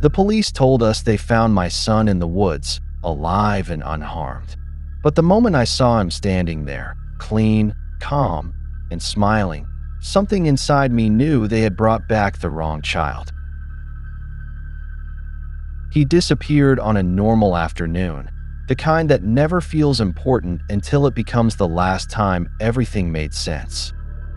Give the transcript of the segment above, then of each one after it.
The police told us they found my son in the woods, alive and unharmed. But the moment I saw him standing there, clean, calm, and smiling, something inside me knew they had brought back the wrong child. He disappeared on a normal afternoon, the kind that never feels important until it becomes the last time everything made sense.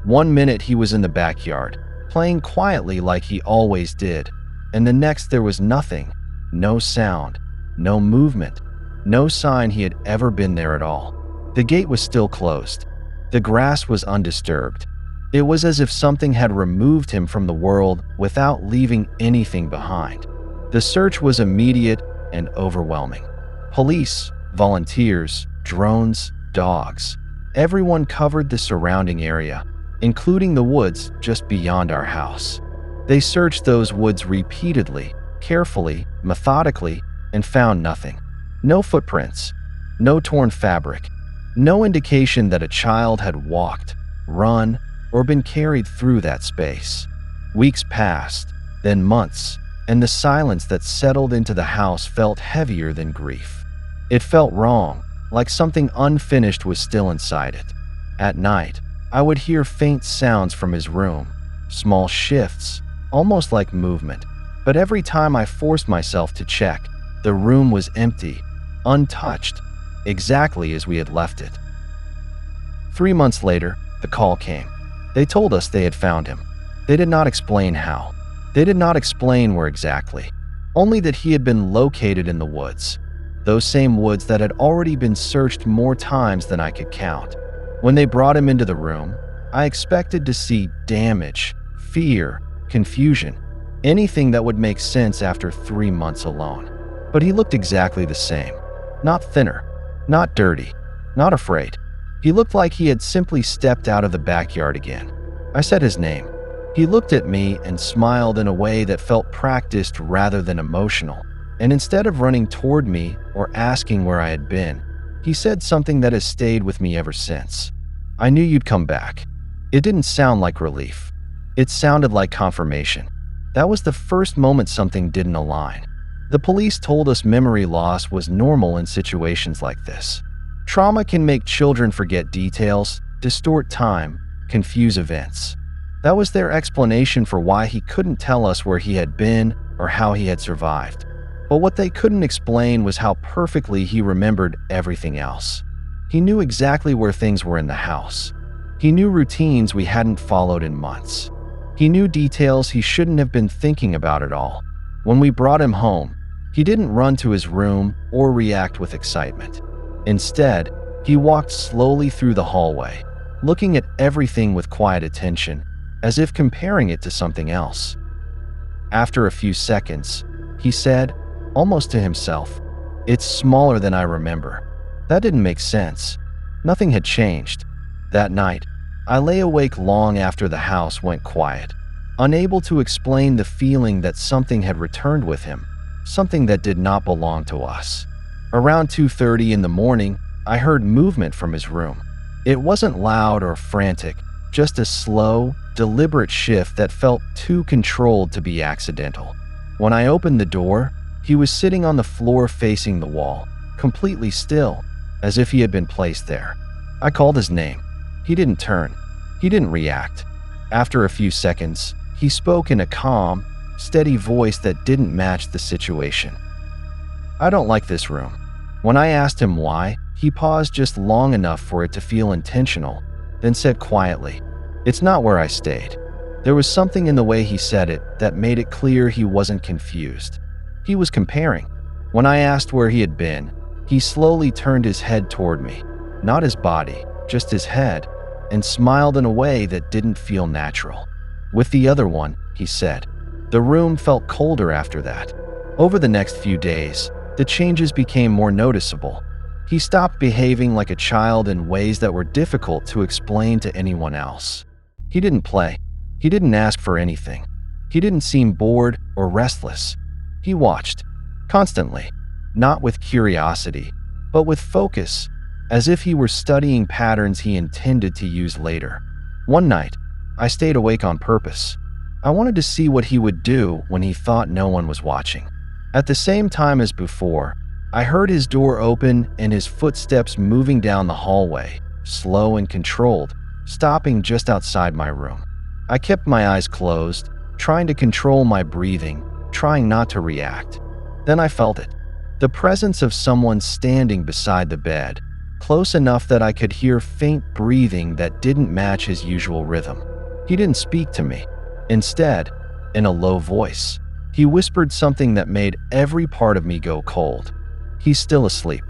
One minute he was in the backyard, playing quietly like he always did, and the next there was nothing, no sound, no movement, no sign he had ever been there at all. The gate was still closed. The grass was undisturbed. It was as if something had removed him from the world without leaving anything behind. The search was immediate and overwhelming. Police, volunteers, drones, dogs. Everyone covered the surrounding area, including the woods just beyond our house. They searched those woods repeatedly, carefully, methodically, and found nothing. No footprints, no torn fabric, no indication that a child had walked, run, or been carried through that space. Weeks passed, then months, and the silence that settled into the house felt heavier than grief. It felt wrong, like something unfinished was still inside it. At night, I would hear faint sounds from his room, small shifts, almost like movement, but every time I forced myself to check, the room was empty, untouched, exactly as we had left it. 3 months later, the call came. They told us they had found him. They did not explain how. They did not explain where exactly, only that he had been located in the woods, those same woods that had already been searched more times than I could count. When they brought him into the room, I expected to see damage, fear, confusion, anything that would make sense after 3 months alone. But he looked exactly the same. Not thinner, not dirty, not afraid. He looked like he had simply stepped out of the backyard again. I said his name. He looked at me and smiled in a way that felt practiced rather than emotional. And instead of running toward me or asking where I had been, he said something that has stayed with me ever since. "I knew you'd come back." It didn't sound like relief. It sounded like confirmation. That was the first moment something didn't align. The police told us memory loss was normal in situations like this. Trauma can make children forget details, distort time, confuse events. That was their explanation for why he couldn't tell us where he had been or how he had survived. But what they couldn't explain was how perfectly he remembered everything else. He knew exactly where things were in the house. He knew routines we hadn't followed in months. He knew details he shouldn't have been thinking about at all. When we brought him home, he didn't run to his room or react with excitement. Instead, he walked slowly through the hallway, looking at everything with quiet attention, as if comparing it to something else. After a few seconds, he said, almost to himself, "It's smaller than I remember." That didn't make sense. Nothing had changed. That night, I lay awake long after the house went quiet, unable to explain the feeling that something had returned with him, something that did not belong to us. Around 2:30 in the morning, I heard movement from his room. It wasn't loud or frantic, just a slow, deliberate shift that felt too controlled to be accidental. When I opened the door, he was sitting on the floor facing the wall, completely still, as if he had been placed there. I called his name. He didn't turn. He didn't react. After a few seconds, he spoke in a calm, steady voice that didn't match the situation. "I don't like this room." When I asked him why, he paused just long enough for it to feel intentional, then said quietly, "It's not where I stayed." There was something in the way he said it that made it clear he wasn't confused. He was comparing. When I asked where he had been, he slowly turned his head toward me, not his body, just his head, and smiled in a way that didn't feel natural. "With the other one," he said. The room felt colder after that. Over the next few days, the changes became more noticeable. He stopped behaving like a child in ways that were difficult to explain to anyone else. He didn't play. He didn't ask for anything. He didn't seem bored or restless. He watched, constantly, not with curiosity, but with focus, as if he were studying patterns he intended to use later. One night, I stayed awake on purpose. I wanted to see what he would do when he thought no one was watching. At the same time as before, I heard his door open and his footsteps moving down the hallway, slow and controlled, stopping just outside my room. I kept my eyes closed, trying to control my breathing, trying not to react. Then I felt it. The presence of someone standing beside the bed, close enough that I could hear faint breathing that didn't match his usual rhythm. He didn't speak to me. Instead, in a low voice, he whispered something that made every part of me go cold. "He's still asleep."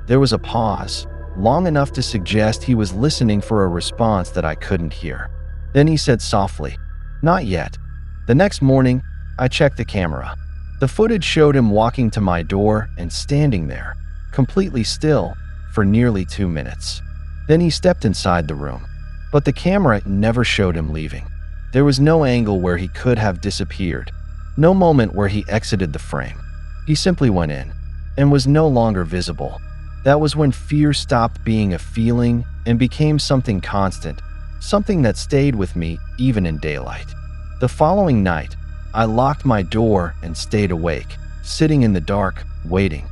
There was a pause, long enough to suggest he was listening for a response that I couldn't hear. Then he said softly, "Not yet." The next morning, I checked the camera. The footage showed him walking to my door and standing there, completely still, for nearly 2 minutes. Then he stepped inside the room, but the camera never showed him leaving. There was no angle where he could have disappeared, no moment where he exited the frame. He simply went in, and was no longer visible. That was when fear stopped being a feeling and became something constant, something that stayed with me even in daylight. The following night, I locked my door and stayed awake, sitting in the dark, waiting.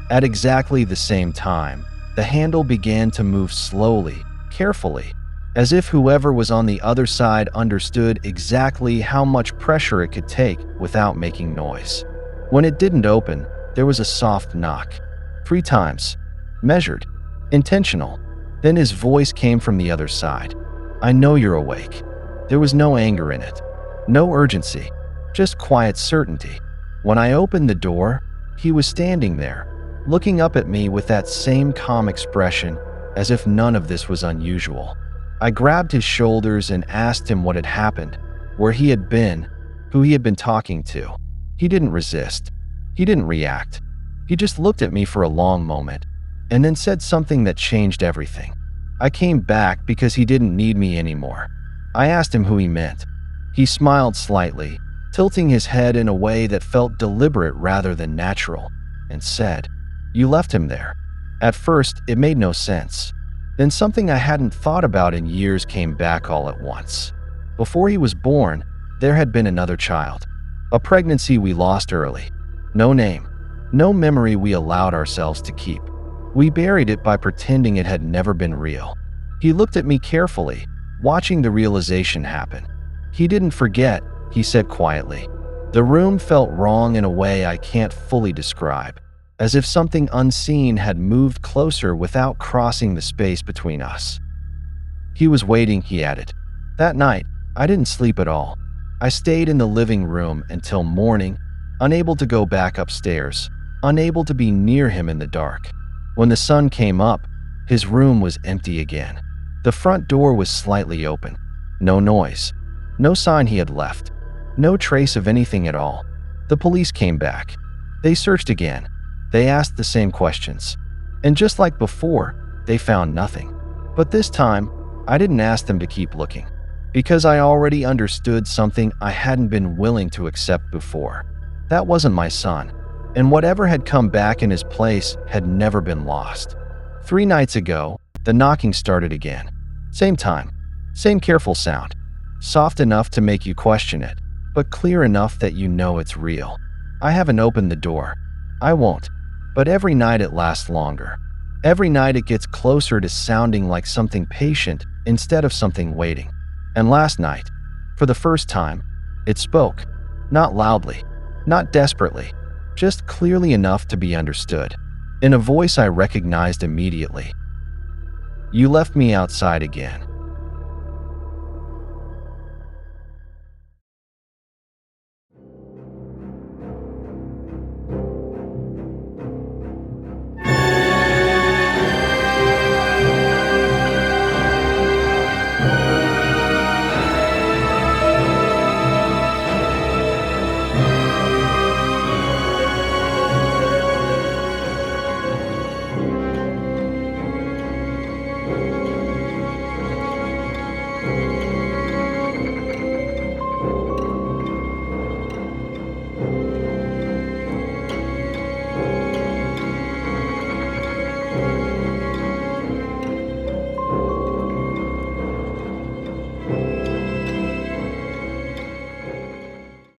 At exactly the same time, the handle began to move slowly, carefully, as if whoever was on the other side understood exactly how much pressure it could take without making noise. When it didn't open, there was a soft knock. 3 times. Measured. Intentional. Then his voice came from the other side. "I know you're awake." There was no anger in it. No urgency. Just quiet certainty. When I opened the door, he was standing there, looking up at me with that same calm expression, as if none of this was unusual. I grabbed his shoulders and asked him what had happened, where he had been, who he had been talking to. He didn't resist. He didn't react. He just looked at me for a long moment, and then said something that changed everything. I came back because he didn't need me anymore. I asked him who he meant. He smiled slightly, tilting his head in a way that felt deliberate rather than natural, and said, "You left him there." At first, it made no sense. Then something I hadn't thought about in years came back all at once. Before he was born, there had been another child. A pregnancy we lost early. No name. No memory we allowed ourselves to keep. We buried it by pretending it had never been real. He looked at me carefully, watching the realization happen. He didn't forget, he said quietly. The room felt wrong in a way I can't fully describe, as if something unseen had moved closer without crossing the space between us. He was waiting, he added. That night, I didn't sleep at all. I stayed in the living room until morning, unable to go back upstairs, unable to be near him in the dark. When the sun came up, his room was empty again. The front door was slightly open. No noise. No sign he had left. No trace of anything at all. The police came back. They searched again. They asked the same questions. And just like before, they found nothing. But this time, I didn't ask them to keep looking, because I already understood something I hadn't been willing to accept before. That wasn't my son, and whatever had come back in his place had never been lost. 3 nights ago, the knocking started again. Same time, same careful sound. Soft enough to make you question it, but clear enough that you know it's real. I haven't opened the door. I won't. But every night it lasts longer. Every night it gets closer to sounding like something patient instead of something waiting. And last night, for the first time, it spoke. Not loudly, not desperately, just clearly enough to be understood. In a voice I recognized immediately. You left me outside again.